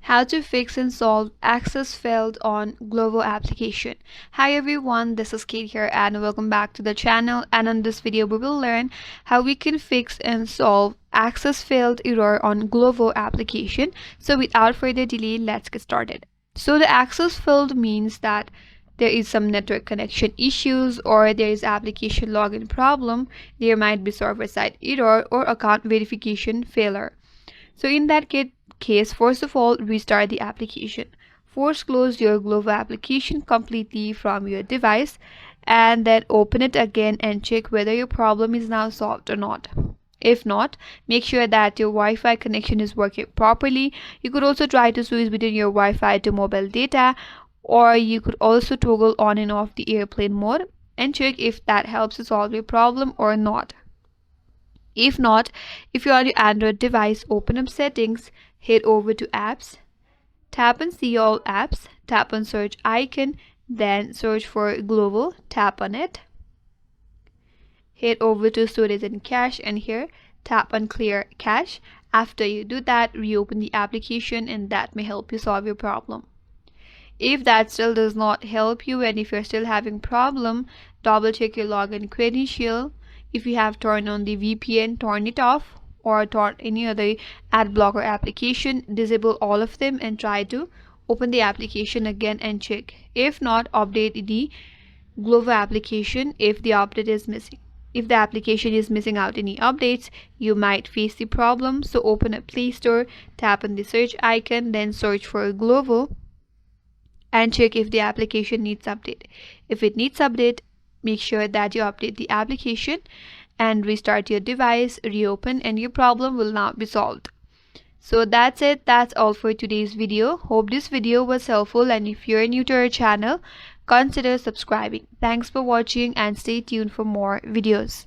How to fix and solve access failed on Glovo application. Hi everyone, this is Kate here and welcome back to the channel, and in this video we will learn how we can fix and solve access failed error on Glovo application. So without further delay, let's get started. So the access failed means that there is some network connection issues, or there is application login problem, there might be server side error or account verification failure. So in that case, first of all, restart the application. Force close your Glovo application completely from your device and then open it again and check whether your problem is now solved or not. If not, make sure that your Wi-Fi connection is working properly. You could also try to switch between your Wi-Fi to mobile data, or you could also toggle on and off the airplane mode and check if that helps to solve your problem or not. If not, if you're on your Android device, open up settings, head over to apps, tap on see all apps, tap on search icon, then search for Glovo, tap on it, head over to storage and cache, and here tap on clear cache. After you do that, reopen the application and that may help you solve your problem. If that still does not help you, and if you're still having problem, double check your login credential. If you have turned on the VPN, turn it off, or turn any other ad blocker application, disable all of them and try to open the application again and check. If not, update the Glovo application if the update is missing. If the application is missing out any updates, you might face the problem. So open up Play Store, tap on the search icon, then search for Glovo and check if the application needs update. If it needs update, make sure that you update the application and restart your device, reopen, and your problem will now be solved. So that's it. That's all for today's video. Hope this video was helpful, and if you're new to our channel, consider subscribing. Thanks for watching and stay tuned for more videos.